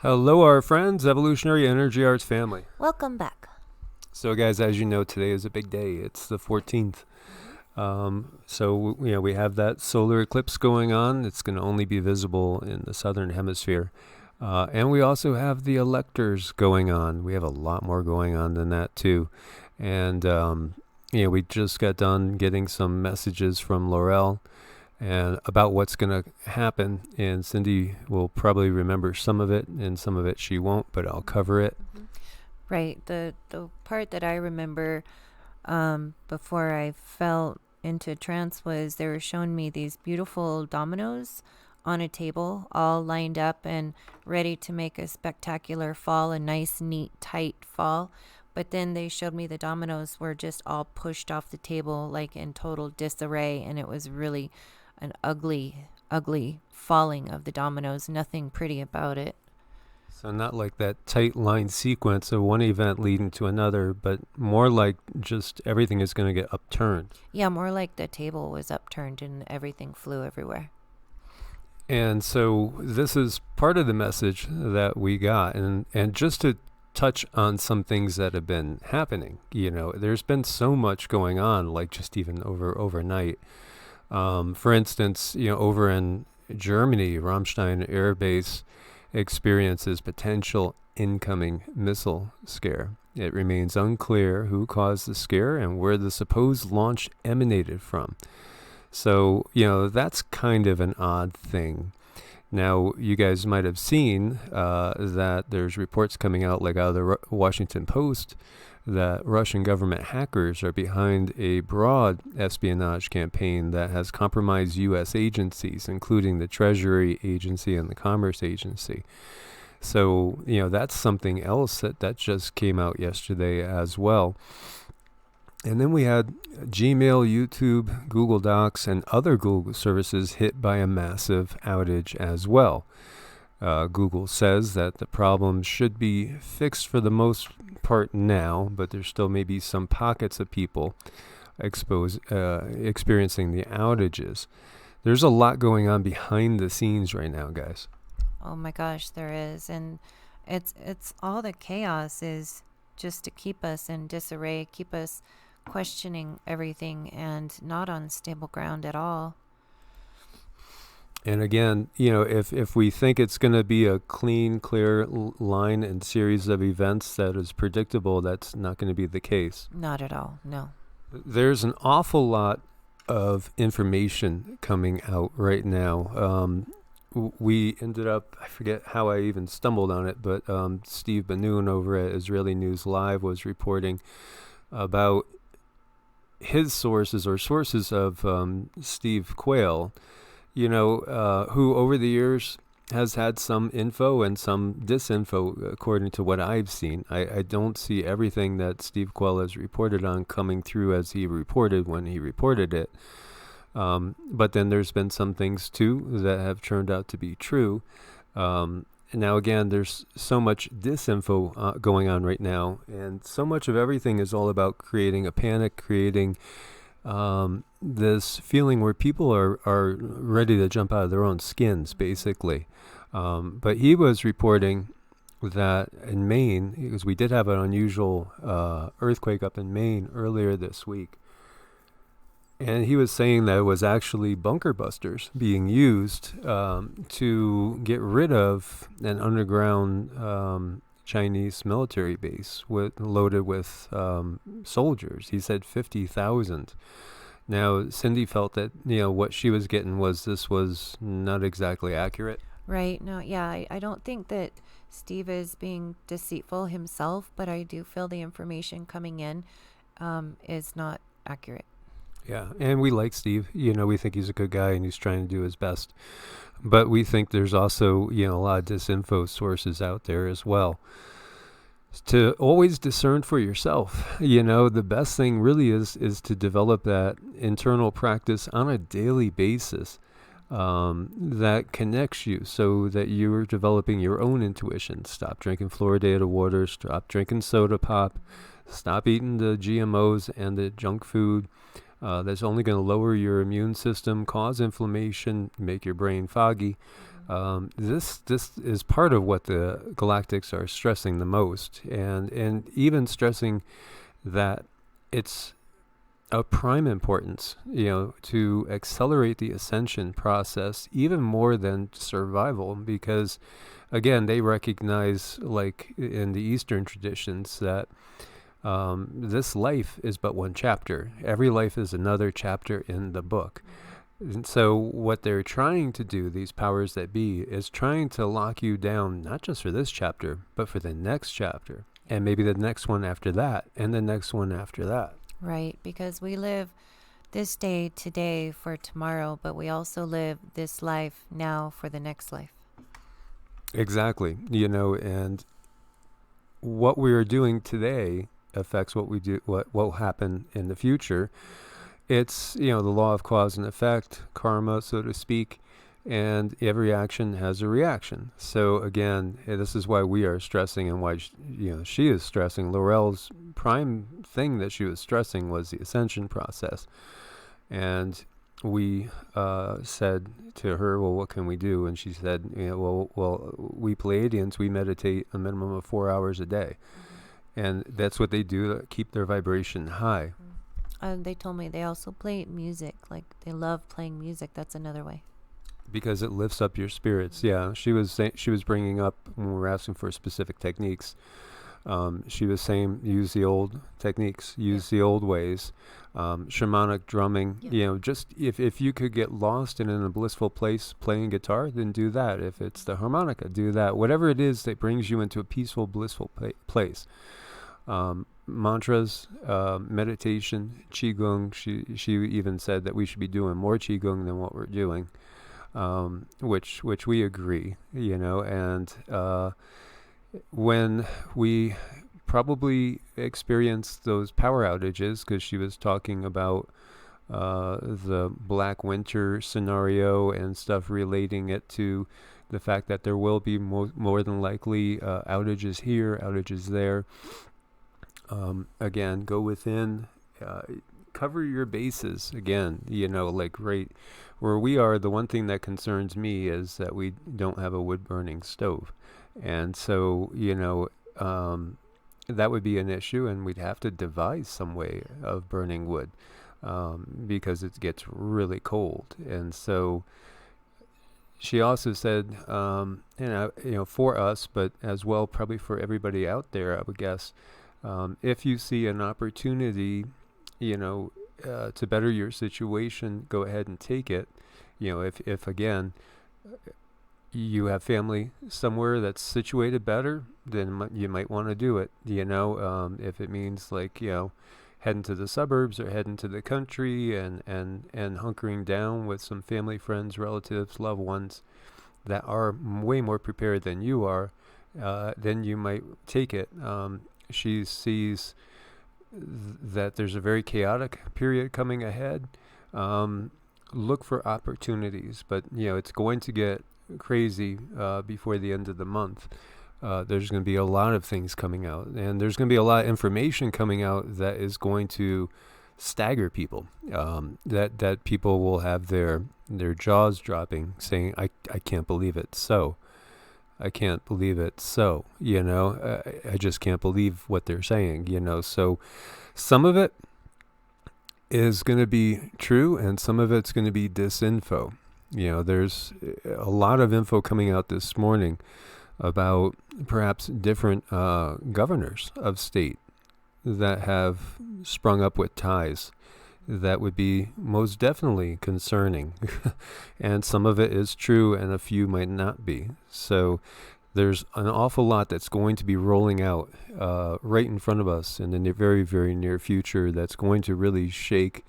Hello, our friends, Evolutionary Energy Arts family. Welcome back. So, guys, as you know, today is a big day. It's the 14th. We have that solar eclipse going on. It's going to only be visible in the southern hemisphere. And we also have the electors going on. We have a lot more going on than that, too. And, we just got done getting some messages from Laurel and about what's going to happen. And Cindy will probably remember some of it, and some of it she won't, but I'll cover it. Right. The part that I remember before I fell into trance was they were showing me these beautiful dominoes on a table, all lined up and ready to make a spectacular fall, a nice, neat, tight fall. But then they showed me the dominoes were just all pushed off the table, like in total disarray, and it was really an ugly, ugly falling of the dominoes. Nothing pretty about it. So not like that tight line sequence of one event leading to another, but more like just everything is going to get upturned. Yeah, more like the table was upturned and everything flew everywhere. And so this is part of the message that we got. And just to touch on some things that have been happening, there's been so much going on, like just even overnight. For instance, over in Germany, Ramstein Air Base experiences potential incoming missile scare. It remains unclear who caused the scare and where the supposed launch emanated from. So, that's kind of an odd thing. Now, you guys might have seen that there's reports coming out, like out of the Washington Post, that Russian government hackers are behind a broad espionage campaign that has compromised U.S. agencies, including the Treasury Agency and the Commerce Agency. So, that's something else that just came out yesterday as well. And then we had Gmail, YouTube, Google Docs, and other Google services hit by a massive outage as well. Google says that the problem should be fixed for the most part now, but there still may be some pockets of people experiencing the outages. There's a lot going on behind the scenes right now, guys. Oh my gosh, there is. And it's all the chaos is just to keep us in disarray, keep us questioning everything and not on stable ground at all. And again, if we think it's going to be a clean, clear line and series of events that is predictable, that's not going to be the case. Not at all, no. There's an awful lot of information coming out right now. We ended up, I forget how I even stumbled on it, but Steve Banoon over at Israeli News Live was reporting about his sources or sources of Steve Quayle, who over the years has had some info and some disinfo according to what I've seen. I don't see everything that Steve Quayle has reported on coming through as he reported when he reported it. But then there's been some things too that have turned out to be true. Now, again, there's so much disinfo going on right now, and so much of everything is all about creating a panic, creating this feeling where people are ready to jump out of their own skins, basically. But he was reporting that in Maine, because we did have an unusual earthquake up in Maine earlier this week, and he was saying that it was actually bunker busters being used to get rid of an underground Chinese military base loaded with soldiers. He said 50,000. Now, Cindy felt that, what she was getting this was not exactly accurate. Right. No, yeah, I don't think that Steve is being deceitful himself, but I do feel the information coming in is not accurate. Yeah, and we like Steve. We think he's a good guy and he's trying to do his best. But we think there's also, a lot of disinfo sources out there as well. To always discern for yourself, the best thing really is to develop that internal practice on a daily basis that connects you so that you're developing your own intuition. Stop drinking fluoridated water, stop drinking soda pop, stop eating the GMOs and the junk food. That's only going to lower your immune system, cause inflammation, make your brain foggy. This is part of what the Galactics are stressing the most, and even stressing that it's of prime importance, to accelerate the ascension process even more than survival, because again, they recognize, like in the Eastern traditions, that this life is but one chapter. Every life is another chapter in the book. And so what they're trying to do, these powers that be, is trying to lock you down, not just for this chapter, but for the next chapter, and maybe the next one after that, and the next one after that. Right, because we live this day today for tomorrow, but we also live this life now for the next life. Exactly. And what we are doing today affects what we do, what will happen in the future. It's, the law of cause and effect, karma, so to speak, and every action has a reaction. So again, this is why we are stressing, and why, she is stressing. Laurel's prime thing that she was stressing was the ascension process. And we said to her, well, what can we do? And she said, well, we Pleiadians, we meditate a minimum of 4 hours a day. And that's what they do to keep their vibration high. They told me they also play music. Like, they love playing music. That's another way. Because it lifts up your spirits. Yeah, she was bringing up, when we were asking for specific techniques, she was saying use the old techniques, use the old ways, shamanic drumming. Just if you could get lost and in a blissful place playing guitar, then do that. If it's the harmonica, do that. Whatever it is that brings you into a peaceful, blissful place. Mantras, meditation, QiGong. She even said that we should be doing more QiGong than what we're doing, which we agree, and when we probably experienced those power outages, because she was talking about the Black Winter scenario and stuff, relating it to the fact that there will be more than likely outages here, outages there. Again, go within, cover your bases. Again, like right where we are, the one thing that concerns me is that we don't have a wood burning stove. And so, that would be an issue, and we'd have to devise some way of burning wood, because it gets really cold. And so she also said, for us, but as well probably for everybody out there, I would guess, if you see an opportunity, to better your situation, go ahead and take it. If again, you have family somewhere that's situated better, then you might want to do it. If it means heading to the suburbs or heading to the country and hunkering down with some family, friends, relatives, loved ones that are way more prepared than you are, then you might take it. She sees that there's a very chaotic period coming ahead. Look for opportunities, but it's going to get crazy before the end of the month. There's going to be a lot of things coming out, and there's going to be a lot of information coming out that is going to stagger people. That people will have their jaws dropping, saying, I can't believe it. So I can't believe it. So, I just can't believe what they're saying, So some of it is going to be true, and some of it's going to be disinfo. There's a lot of info coming out this morning about perhaps different governors of state that have sprung up with ties that would be most definitely concerning. And some of it is true, and a few might not be. So there's an awful lot that's going to be rolling out right in front of us in the very, very near future, that's going to really shake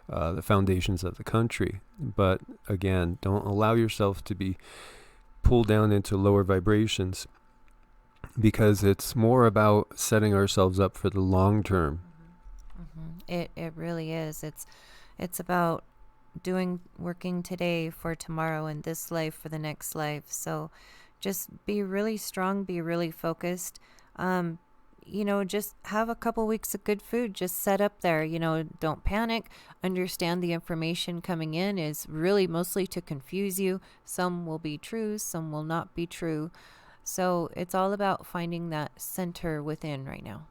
the foundations of the country. But again, don't allow yourself to be pulled down into lower vibrations, because it's more about setting ourselves up for the long term. It really is. It's about working today for tomorrow, and this life for the next life. So just be really strong, be really focused. just have a couple weeks of good food. Just set up there. Don't panic. Understand the information coming in is really mostly to confuse you. Some will be true, some will not be true. So it's all about finding that center within right now.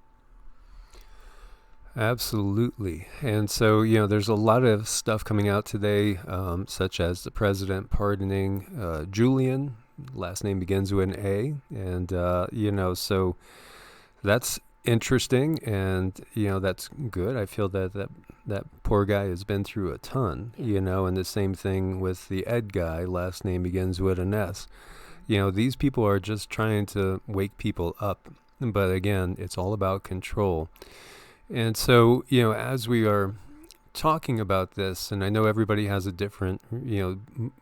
Absolutely. And so, there's a lot of stuff coming out today, such as the president pardoning Julian, last name begins with an A. And, so that's interesting. And, that's good. I feel that poor guy has been through a ton, and the same thing with the Ed guy, last name begins with an S. These people are just trying to wake people up. But again, it's all about control. And so, as we are talking about this, and I know everybody has a different,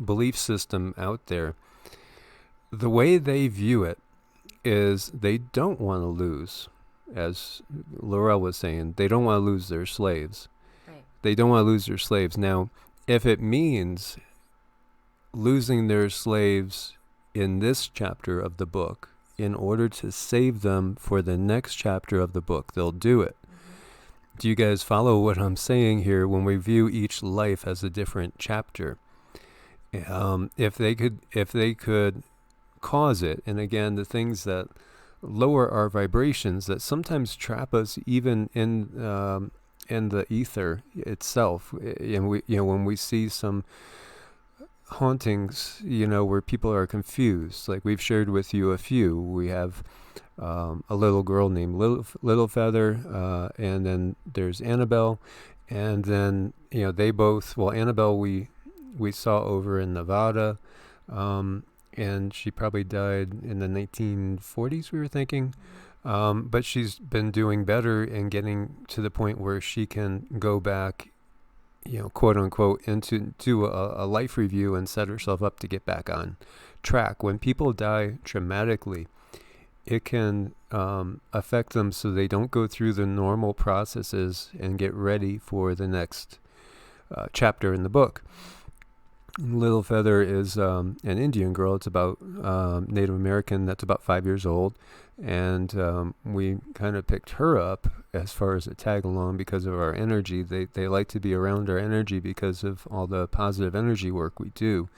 belief system out there, the way they view it is they don't want to lose, as Laurel was saying, they don't want to lose their slaves. Right. They don't want to lose their slaves. Now, if it means losing their slaves in this chapter of the book, in order to save them for the next chapter of the book, they'll do it. Do you guys follow what I'm saying here when we view each life as a different chapter? If they could cause it, and again, the things that lower our vibrations that sometimes trap us even in the ether itself, and when we see some hauntings, where people are confused, like we've shared with you a few. We have a little girl named Little Feather, and then there's Annabelle, and then they both. Well, Annabelle we saw over in Nevada, and she probably died in the 1940s. We were thinking, but she's been doing better and getting to the point where she can go back, quote unquote, into a life review and set herself up to get back on track. When people die traumatically, it can affect them so they don't go through the normal processes and get ready for the next chapter in the book. Little Feather is an Indian girl. It's about Native American. That's about 5 years old. And we kind of picked her up as far as a tag along because of our energy. They like to be around our energy because of all the positive energy work we do,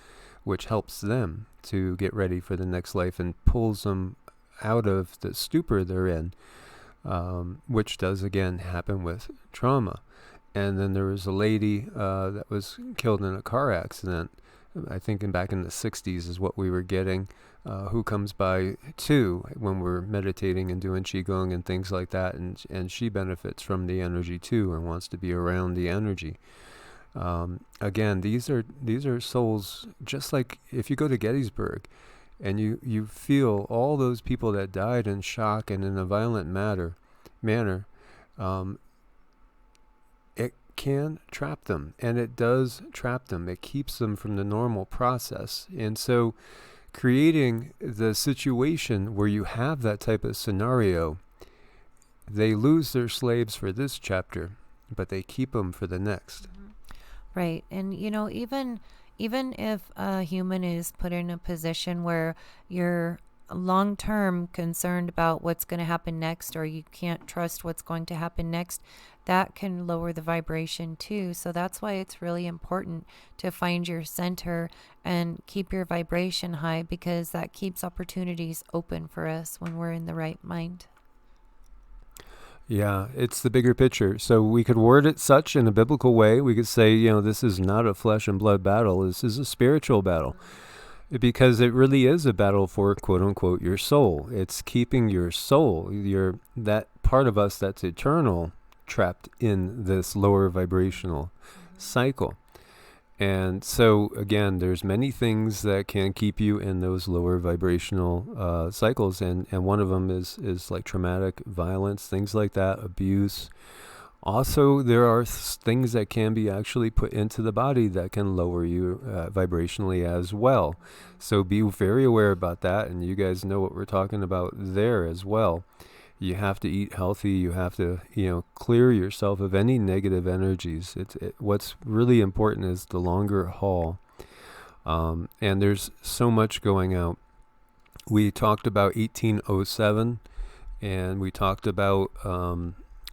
which helps them to get ready for the next life and pulls them out of the stupor they're in, which does again happen with trauma. And then there was a lady that was killed in a car accident, I think back in the 60s is what we were getting, who comes by too when we're meditating and doing QiGong and things like that, and she benefits from the energy too and wants to be around the energy. Again, these are souls, just like if you go to Gettysburg and you feel all those people that died in shock and in a violent manner, it can trap them, and it does trap them. It keeps them from the normal process. And so creating the situation where you have that type of scenario, they lose their slaves for this chapter, but they keep them for the next. Right. And, even if a human is put in a position where you're long-term concerned about what's going to happen next, or you can't trust what's going to happen next, that can lower the vibration too. So that's why it's really important to find your center and keep your vibration high, because that keeps opportunities open for us when we're in the right mind. Yeah, it's the bigger picture. So we could word it such in a biblical way. We could say, this is not a flesh and blood battle. This is a spiritual battle, because it really is a battle for, quote unquote, your soul. It's keeping your soul, that part of us that's eternal, trapped in this lower vibrational cycle. And so again, there's many things that can keep you in those lower vibrational cycles, and one of them is like traumatic violence, things like that, abuse. Also, there are things that can be actually put into the body that can lower you vibrationally as well. So be very aware about that, and you guys know what we're talking about there as well. You have to eat healthy. You have to, clear yourself of any negative energies. What's really important is the longer haul. And there's so much going out. We talked about 1807 and we talked about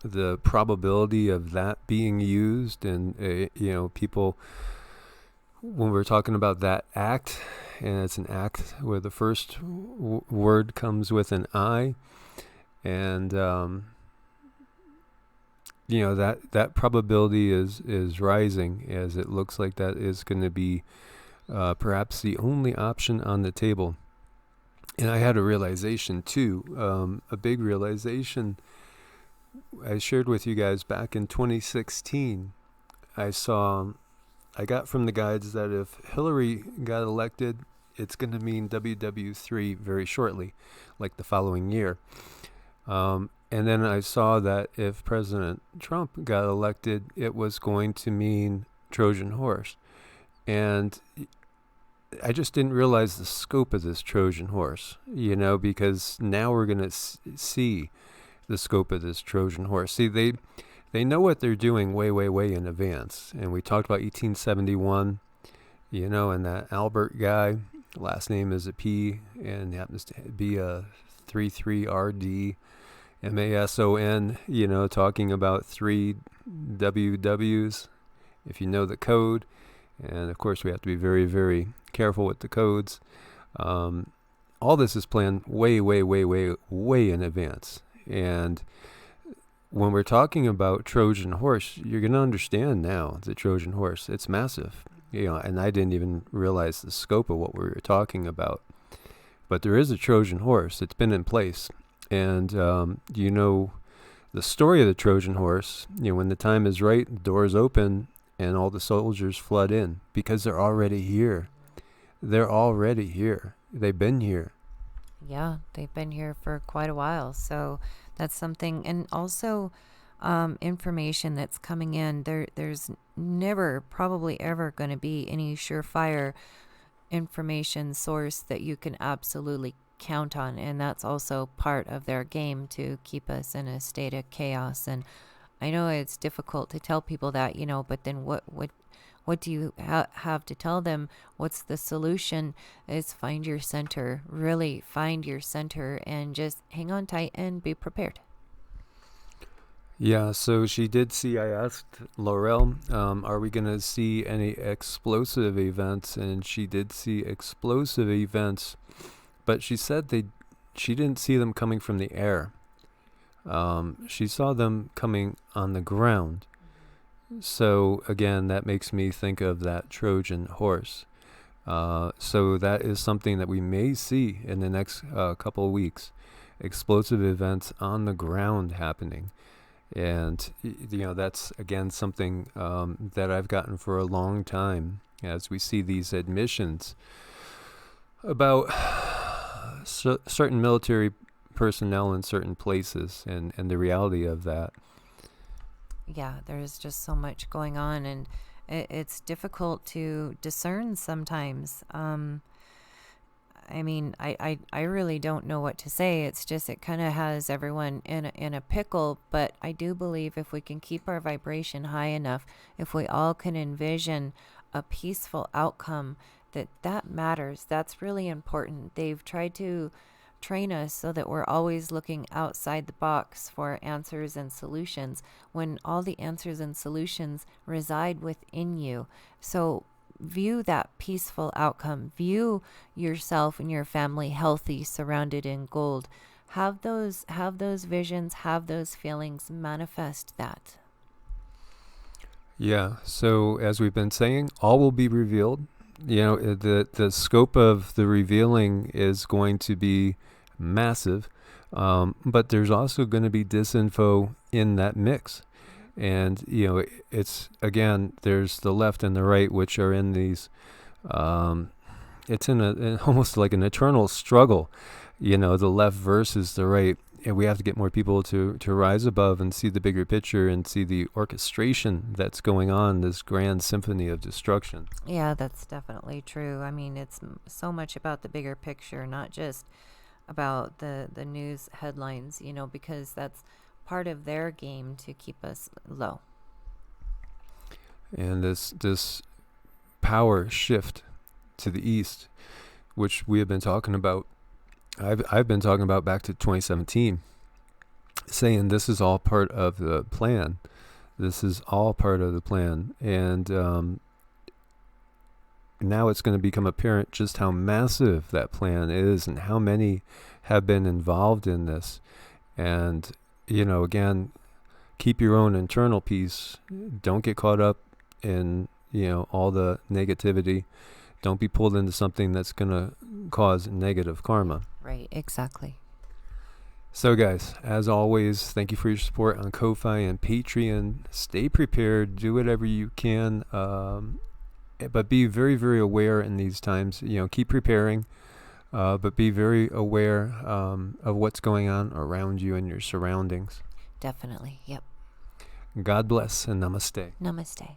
the probability of that being used, and people, when we're talking about that act, and it's an act where the first word comes with an I, and that probability is rising, as it looks like that is going to be perhaps the only option on the table. And I had a realization too, a big realization I shared with you guys back in 2016. I got from the guides that if Hillary got elected, it's going to mean WW3 very shortly, like the following year. And then I saw that if President Trump got elected, it was going to mean Trojan horse. And I just didn't realize the scope of this Trojan horse, because now we're going to see the scope of this Trojan horse. See, they know what they're doing way, way, way in advance. And we talked about 1871, and that Albert guy, last name is a P, and happens to be a 33RD Mason, talking about 3 WWs, if you know the code. And of course, we have to be very, very careful with the codes. All this is planned way, way, way, way, way in advance. And when we're talking about Trojan horse, you're going to understand now the Trojan horse. It's massive, and I didn't even realize the scope of what we were talking about. But there is a Trojan horse. It's been in place. And, the story of the Trojan horse, when the time is right, the doors open and all the soldiers flood in because they're already here. They're already here. They've been here. Yeah, they've been here for quite a while. So that's something. And also information that's coming in. There's never, probably ever going to be any surefire information source that you can absolutely count on. And that's also part of their game, to keep us in a state of chaos. And I know it's difficult to tell people that, but then what do you have to tell them? What's the solution? Is find your center. Really find your center and just hang on tight and be prepared. Yeah, so she did see, I asked Laurel, are we going to see any explosive events? And she did see explosive events, but she said she didn't see them coming from the air. She saw them coming on the ground. So again, that makes me think of that Trojan horse. So that is something that we may see in the next couple of weeks. Explosive events on the ground happening. And, that's, again, something that I've gotten for a long time as we see these admissions about certain military personnel in certain places and the reality of that. Yeah, there's just so much going on, and it's difficult to discern sometimes. I mean, I really don't know what to say. It's just, it kind of has everyone in a pickle. But I do believe if we can keep our vibration high enough, if we all can envision a peaceful outcome, that matters. That's really important. They've tried to train us so that we're always looking outside the box for answers and solutions, when all the answers and solutions reside within you. So view that peaceful outcome. View yourself and your family healthy, surrounded in gold. Have those visions, have those feelings, manifest that. Yeah, so as we've been saying, all will be revealed. The scope of the revealing is going to be massive, but there's also going to be disinfo in that mix. And, it's, again, there's the left and the right, which are in these, it's in almost like an eternal struggle, the left versus the right. And we have to get more people to rise above and see the bigger picture and see the orchestration that's going on, this grand symphony of destruction. Yeah, that's definitely true. I mean, it's so much about the bigger picture, not just about the news headlines, because that's part of their game to keep us low. And this power shift to the east, which we have been talking about, I've been talking about back to 2017, saying this is all part of the plan. This is all part of the plan. And now it's going to become apparent just how massive that plan is and how many have been involved in this. And, again, keep your own internal peace. Don't get caught up in, all the negativity. Don't be pulled into something that's going to cause negative karma. Right, exactly. So, guys, as always, thank you for your support on Ko-Fi and Patreon. Stay prepared. Do whatever you can. But be very, very aware in these times. Keep preparing. But be very aware of what's going on around you and your surroundings. Definitely. Yep. God bless and namaste. Namaste.